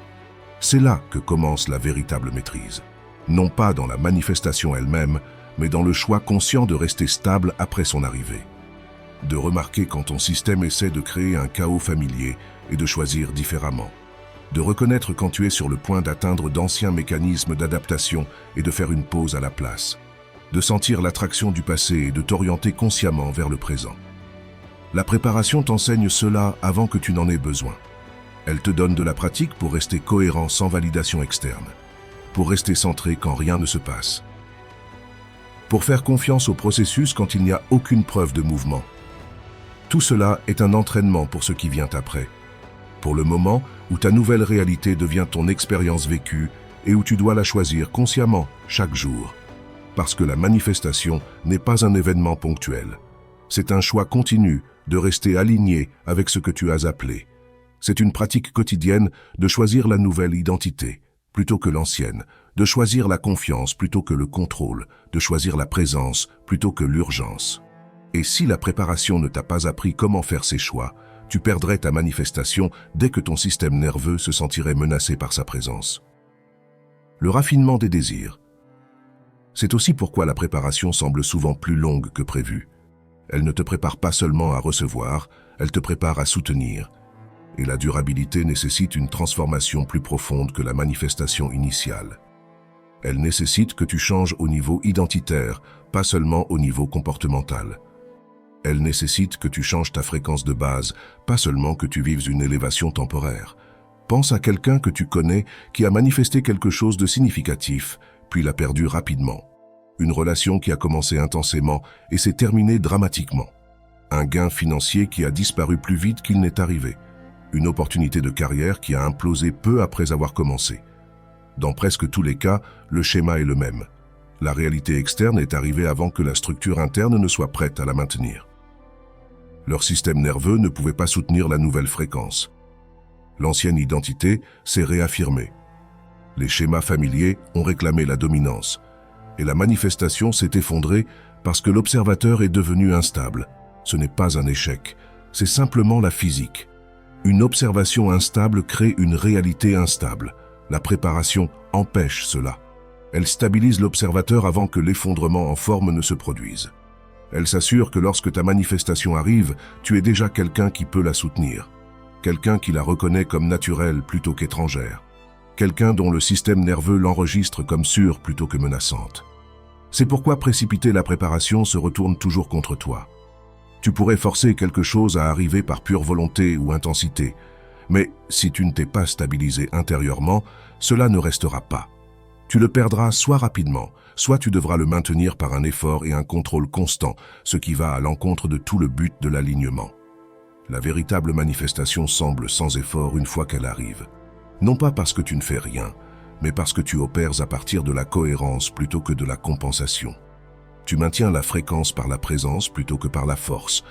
C'est là que commence la véritable maîtrise. Non pas dans la manifestation elle-même, mais dans le choix conscient de rester stable après son arrivée. De remarquer quand ton système essaie de créer un chaos familier et de choisir différemment. De reconnaître quand tu es sur le point d'atteindre d'anciens mécanismes d'adaptation et de faire une pause à la place. De sentir l'attraction du passé et de t'orienter consciemment vers le présent. La préparation t'enseigne cela avant que tu n'en aies besoin. Elle te donne de la pratique pour rester cohérent sans validation externe. Pour rester centré quand rien ne se passe. Pour faire confiance au processus quand il n'y a aucune preuve de mouvement. Tout cela est un entraînement pour ce qui vient après. Pour le moment où ta nouvelle réalité devient ton expérience vécue et où tu dois la choisir consciemment chaque jour. Parce que la manifestation n'est pas un événement ponctuel. C'est un choix continu de rester aligné avec ce que tu as appelé. C'est une pratique quotidienne de choisir la nouvelle identité plutôt que l'ancienne, de choisir la confiance plutôt que le contrôle, de choisir la présence plutôt que l'urgence. Et si la préparation ne t'a pas appris comment faire ces choix, tu perdrais ta manifestation dès que ton système nerveux se sentirait menacé par sa présence. Le raffinement des désirs. C'est aussi pourquoi la préparation semble souvent plus longue que prévu. Elle ne te prépare pas seulement à recevoir, elle te prépare à soutenir. Et la durabilité nécessite une transformation plus profonde que la manifestation initiale. Elle nécessite que tu changes au niveau identitaire, pas seulement au niveau comportemental. Elle nécessite que tu changes ta fréquence de base, pas seulement que tu vives une élévation temporaire. Pense à quelqu'un que tu connais qui a manifesté quelque chose de significatif, puis l'a perdu rapidement. Une relation qui a commencé intensément et s'est terminée dramatiquement. Un gain financier qui a disparu plus vite qu'il n'est arrivé. Une opportunité de carrière qui a implosé peu après avoir commencé. Dans presque tous les cas, le schéma est le même. La réalité externe est arrivée avant que la structure interne ne soit prête à la maintenir. Leur système nerveux ne pouvait pas soutenir la nouvelle fréquence. L'ancienne identité s'est réaffirmée. Les schémas familiers ont réclamé la dominance. Et la manifestation s'est effondrée parce que l'observateur est devenu instable. Ce n'est pas un échec, c'est simplement la physique. Une observation instable crée une réalité instable. La préparation empêche cela. Elle stabilise l'observateur avant que l'effondrement en forme ne se produise. Elle s'assure que lorsque ta manifestation arrive, tu es déjà quelqu'un qui peut la soutenir. Quelqu'un qui la reconnaît comme naturelle plutôt qu'étrangère. Quelqu'un dont le système nerveux l'enregistre comme sûre plutôt que menaçante. C'est pourquoi précipiter la préparation se retourne toujours contre toi. Tu pourrais forcer quelque chose à arriver par pure volonté ou intensité, mais si tu ne t'es pas stabilisé intérieurement, cela ne restera pas. Tu le perdras soit rapidement, soit tu devras le maintenir par un effort et un contrôle constant, ce qui va à l'encontre de tout le but de l'alignement. La véritable manifestation semble sans effort une fois qu'elle arrive. Non pas parce que tu ne fais rien, mais parce que tu opères à partir de la cohérence plutôt que de la compensation. Tu maintiens la fréquence par la présence plutôt que par la force.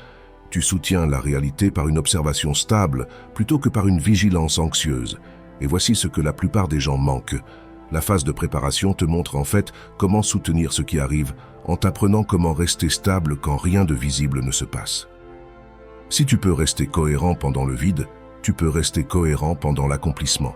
Tu soutiens la réalité par une observation stable plutôt que par une vigilance anxieuse. Et voici ce que la plupart des gens manquent. La phase de préparation te montre en fait comment soutenir ce qui arrive en t'apprenant comment rester stable quand rien de visible ne se passe. Si tu peux rester cohérent pendant le vide, tu peux rester cohérent pendant l'accomplissement.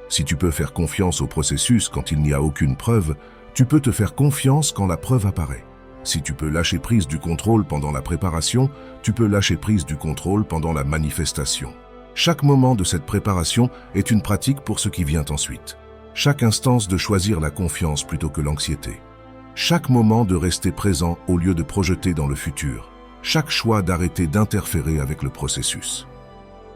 Si tu peux faire confiance au processus quand il n'y a aucune preuve, tu peux te faire confiance quand la preuve apparaît. Si tu peux lâcher prise du contrôle pendant la préparation, tu peux lâcher prise du contrôle pendant la manifestation. Chaque moment de cette préparation est une pratique pour ce qui vient ensuite. Chaque instance de choisir la confiance plutôt que l'anxiété. Chaque moment de rester présent au lieu de projeter dans le futur. Chaque choix d'arrêter d'interférer avec le processus.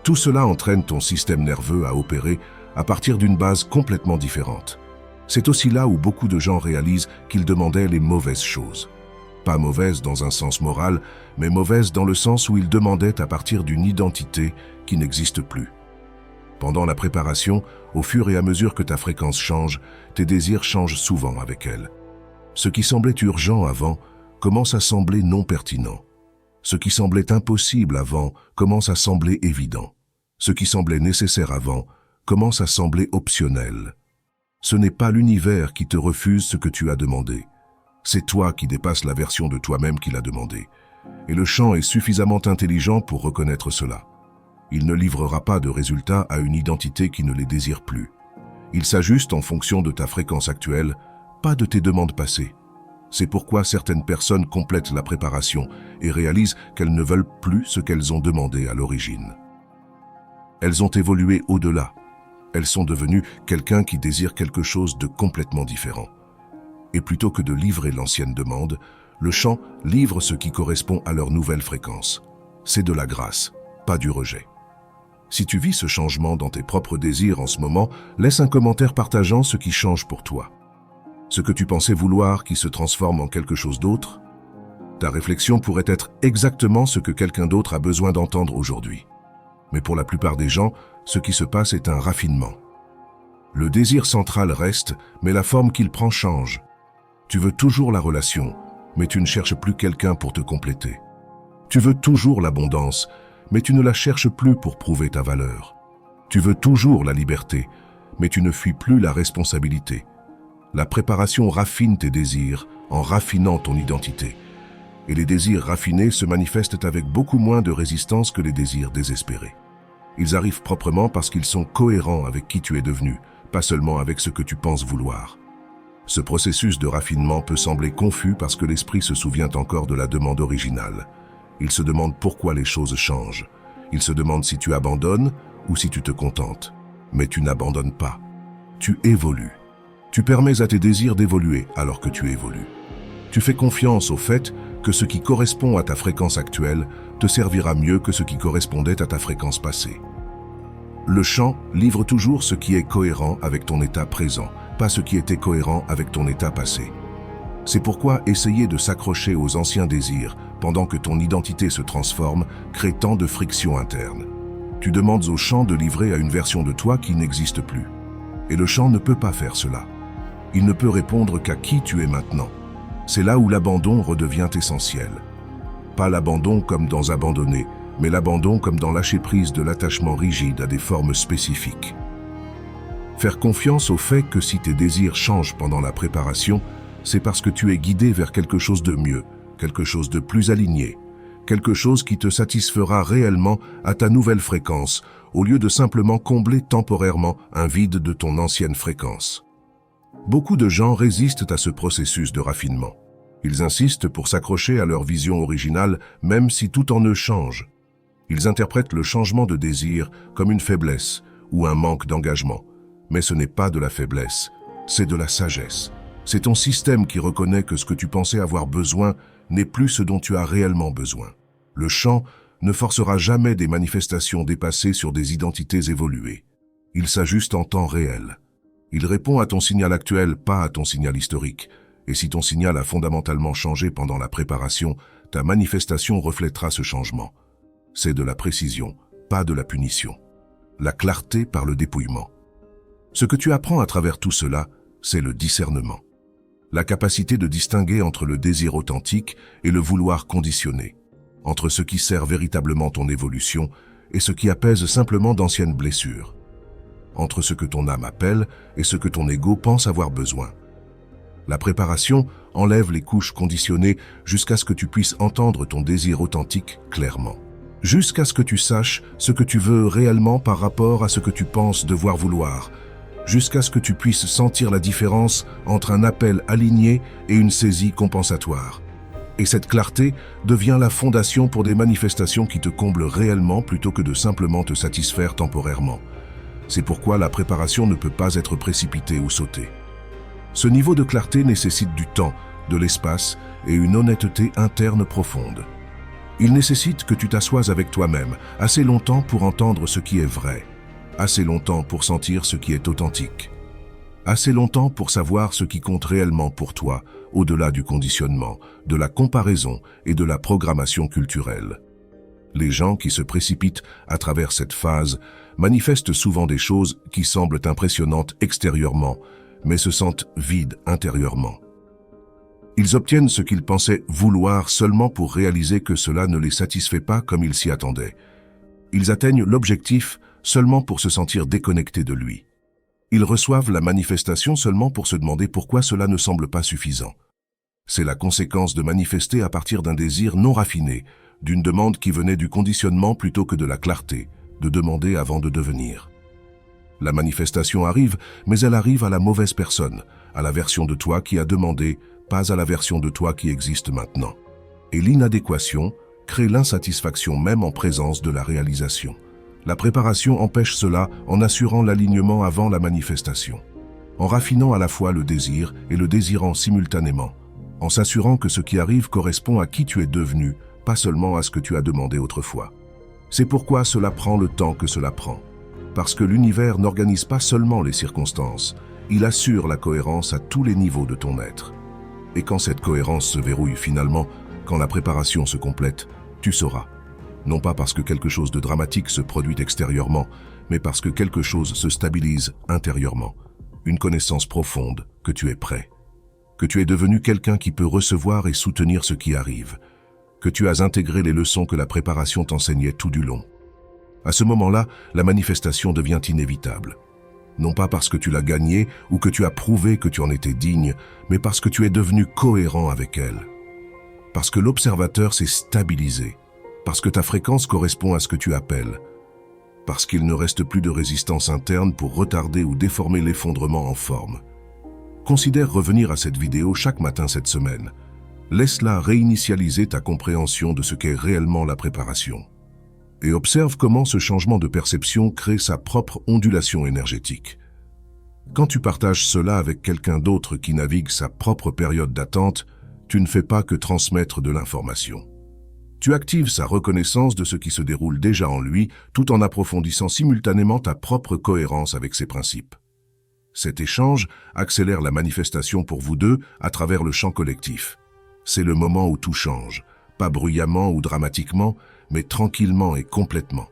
Tout cela entraîne ton système nerveux à opérer à partir d'une base complètement différente. C'est aussi là où beaucoup de gens réalisent qu'ils demandaient les mauvaises choses. Pas mauvaises dans un sens moral, mais mauvaises dans le sens où ils demandaient à partir d'une identité qui n'existe plus. Pendant la préparation, au fur et à mesure que ta fréquence change, tes désirs changent souvent avec elle. Ce qui semblait urgent avant commence à sembler non pertinent. Ce qui semblait impossible avant commence à sembler évident. Ce qui semblait nécessaire avant commence à sembler optionnel. Ce n'est pas l'univers qui te refuse ce que tu as demandé. C'est toi qui dépasses la version de toi-même qui l'a demandé. Et le champ est suffisamment intelligent pour reconnaître cela. Il ne livrera pas de résultats à une identité qui ne les désire plus. Il s'ajuste en fonction de ta fréquence actuelle, pas de tes demandes passées. C'est pourquoi certaines personnes complètent la préparation et réalisent qu'elles ne veulent plus ce qu'elles ont demandé à l'origine. Elles ont évolué au-delà. Elles sont devenues quelqu'un qui désire quelque chose de complètement différent. Et plutôt que de livrer l'ancienne demande, le champ livre ce qui correspond à leur nouvelle fréquence. C'est de la grâce, pas du rejet. Si tu vis ce changement dans tes propres désirs en ce moment, laisse un commentaire partageant ce qui change pour toi. Ce que tu pensais vouloir qui se transforme en quelque chose d'autre, ta réflexion pourrait être exactement ce que quelqu'un d'autre a besoin d'entendre aujourd'hui. Mais pour la plupart des gens, ce qui se passe est un raffinement. Le désir central reste, mais la forme qu'il prend change. Tu veux toujours la relation, mais tu ne cherches plus quelqu'un pour te compléter. Tu veux toujours l'abondance, mais tu ne la cherches plus pour prouver ta valeur. Tu veux toujours la liberté, mais tu ne fuis plus la responsabilité. La préparation raffine tes désirs en raffinant ton identité. Et les désirs raffinés se manifestent avec beaucoup moins de résistance que les désirs désespérés. Ils arrivent proprement parce qu'ils sont cohérents avec qui tu es devenu, pas seulement avec ce que tu penses vouloir. Ce processus de raffinement peut sembler confus parce que l'esprit se souvient encore de la demande originale. Il se demande pourquoi les choses changent. Il se demande si tu abandonnes ou si tu te contentes. Mais tu n'abandonnes pas. Tu évolues. Tu permets à tes désirs d'évoluer alors que tu évolues. Tu fais confiance au fait que ce qui correspond à ta fréquence actuelle te servira mieux que ce qui correspondait à ta fréquence passée. Le chant livre toujours ce qui est cohérent avec ton état présent, pas ce qui était cohérent avec ton état passé. C'est pourquoi essayer de s'accrocher aux anciens désirs pendant que ton identité se transforme crée tant de friction interne. Tu demandes au chant de livrer à une version de toi qui n'existe plus. Et le chant ne peut pas faire cela. Il ne peut répondre qu'à qui tu es maintenant. C'est là où l'abandon redevient essentiel. Pas l'abandon comme dans abandonner, mais l'abandon comme dans lâcher prise de l'attachement rigide à des formes spécifiques. Faire confiance au fait que si tes désirs changent pendant la préparation, c'est parce que tu es guidé vers quelque chose de mieux, quelque chose de plus aligné, quelque chose qui te satisfera réellement à ta nouvelle fréquence, au lieu de simplement combler temporairement un vide de ton ancienne fréquence. Beaucoup de gens résistent à ce processus de raffinement. Ils insistent pour s'accrocher à leur vision originale, même si tout en eux change. Ils interprètent le changement de désir comme une faiblesse ou un manque d'engagement. Mais ce n'est pas de la faiblesse, c'est de la sagesse. C'est ton système qui reconnaît que ce que tu pensais avoir besoin n'est plus ce dont tu as réellement besoin. Le chant ne forcera jamais des manifestations dépassées sur des identités évoluées. Il s'ajuste en temps réel. Il répond à ton signal actuel, pas à ton signal historique. Et si ton signal a fondamentalement changé pendant la préparation, ta manifestation reflètera ce changement. C'est de la précision, pas de la punition. La clarté par le dépouillement. Ce que tu apprends à travers tout cela, c'est le discernement. La capacité de distinguer entre le désir authentique et le vouloir conditionné, entre ce qui sert véritablement ton évolution et ce qui apaise simplement d'anciennes blessures, entre ce que ton âme appelle et ce que ton ego pense avoir besoin. La préparation enlève les couches conditionnées jusqu'à ce que tu puisses entendre ton désir authentique clairement, jusqu'à ce que tu saches ce que tu veux réellement par rapport à ce que tu penses devoir vouloir, jusqu'à ce que tu puisses sentir la différence entre un appel aligné et une saisie compensatoire. Et cette clarté devient la fondation pour des manifestations qui te comblent réellement plutôt que de simplement te satisfaire temporairement. C'est pourquoi la préparation ne peut pas être précipitée ou sautée. Ce niveau de clarté nécessite du temps, de l'espace et une honnêteté interne profonde. Il nécessite que tu t'assoies avec toi-même assez longtemps pour entendre ce qui est vrai, assez longtemps pour sentir ce qui est authentique, assez longtemps pour savoir ce qui compte réellement pour toi, au-delà du conditionnement, de la comparaison et de la programmation culturelle. Les gens qui se précipitent à travers cette phase manifestent souvent des choses qui semblent impressionnantes extérieurement, mais se sentent vides intérieurement. Ils obtiennent ce qu'ils pensaient vouloir seulement pour réaliser que cela ne les satisfait pas comme ils s'y attendaient. Ils atteignent l'objectif seulement pour se sentir déconnectés de lui. Ils reçoivent la manifestation seulement pour se demander pourquoi cela ne semble pas suffisant. C'est la conséquence de manifester à partir d'un désir non raffiné, d'une demande qui venait du conditionnement plutôt que de la clarté, de demander avant de devenir. La manifestation arrive, mais elle arrive à la mauvaise personne, à la version de toi qui a demandé, pas à la version de toi qui existe maintenant. Et l'inadéquation crée l'insatisfaction même en présence de la réalisation. La préparation empêche cela en assurant l'alignement avant la manifestation, en raffinant à la fois le désir et le désirant simultanément, en s'assurant que ce qui arrive correspond à qui tu es devenu, pas seulement à ce que tu as demandé autrefois. C'est pourquoi cela prend le temps que cela prend. Parce que l'univers n'organise pas seulement les circonstances, il assure la cohérence à tous les niveaux de ton être. Et quand cette cohérence se verrouille finalement, quand la préparation se complète, tu sauras. Non pas parce que quelque chose de dramatique se produit extérieurement, mais parce que quelque chose se stabilise intérieurement. Une connaissance profonde que tu es prêt, que tu es devenu quelqu'un qui peut recevoir et soutenir ce qui arrive, que tu as intégré les leçons que la préparation t'enseignait tout du long. À ce moment-là, la manifestation devient inévitable. Non pas parce que tu l'as gagnée ou que tu as prouvé que tu en étais digne, mais parce que tu es devenu cohérent avec elle. Parce que l'observateur s'est stabilisé. Parce que ta fréquence correspond à ce que tu appelles. Parce qu'il ne reste plus de résistance interne pour retarder ou déformer l'effondrement en forme. Considère revenir à cette vidéo chaque matin cette semaine. Laisse-la réinitialiser ta compréhension de ce qu'est réellement la préparation. et observe comment ce changement de perception crée sa propre ondulation énergétique. Quand tu partages cela avec quelqu'un d'autre qui navigue sa propre période d'attente, tu ne fais pas que transmettre de l'information. Tu actives sa reconnaissance de ce qui se déroule déjà en lui, tout en approfondissant simultanément ta propre cohérence avec ses principes. Cet échange accélère la manifestation pour vous deux à travers le champ collectif. C'est le moment où tout change, pas bruyamment ou dramatiquement, mais tranquillement et complètement.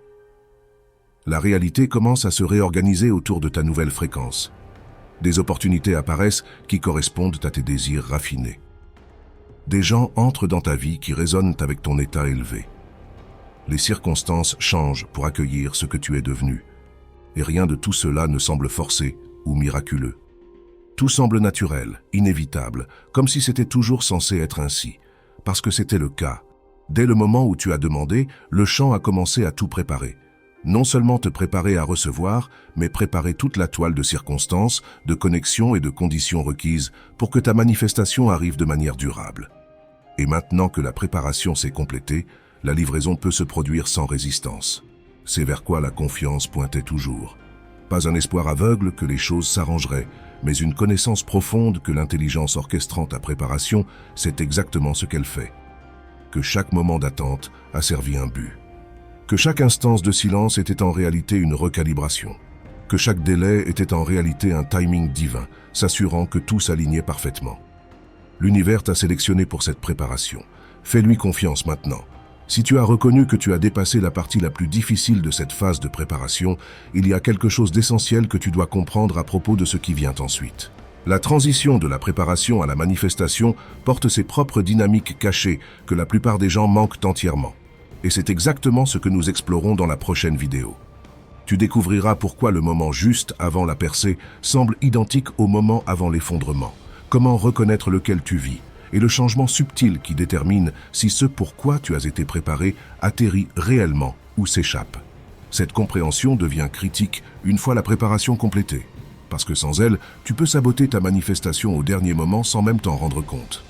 La réalité commence à se réorganiser autour de ta nouvelle fréquence. Des opportunités apparaissent qui correspondent à tes désirs raffinés. Des gens entrent dans ta vie qui résonnent avec ton état élevé. Les circonstances changent pour accueillir ce que tu es devenu. Et rien de tout cela ne semble forcé ou miraculeux. Tout semble naturel, inévitable, comme si c'était toujours censé être ainsi. Parce que c'était le cas. Dès le moment où tu as demandé, le champ a commencé à tout préparer. Non seulement te préparer à recevoir, mais préparer toute la toile de circonstances, de connexions et de conditions requises pour que ta manifestation arrive de manière durable. Et maintenant que la préparation s'est complétée, la livraison peut se produire sans résistance. C'est vers quoi la confiance pointait toujours. Pas un espoir aveugle que les choses s'arrangeraient, mais une connaissance profonde que l'intelligence orchestrant ta préparation, c'est exactement ce qu'elle fait. Que chaque moment d'attente a servi un but. Que chaque instance de silence était en réalité une recalibration. Que chaque délai était en réalité un timing divin, s'assurant que tout s'alignait parfaitement. L'univers t'a sélectionné pour cette préparation. Fais-lui confiance maintenant. Si tu as reconnu que tu as dépassé la partie la plus difficile de cette phase de préparation, il y a quelque chose d'essentiel que tu dois comprendre à propos de ce qui vient ensuite. La transition de la préparation à la manifestation porte ses propres dynamiques cachées que la plupart des gens manquent entièrement. Et c'est exactement ce que nous explorons dans la prochaine vidéo. Tu découvriras pourquoi le moment juste avant la percée semble identique au moment avant l'effondrement. Comment reconnaître lequel tu vis, et le changement subtil qui détermine si ce pourquoi tu as été préparé atterrit réellement ou s'échappe. Cette compréhension devient critique une fois la préparation complétée, parce que sans elle, tu peux saboter ta manifestation au dernier moment sans même t'en rendre compte.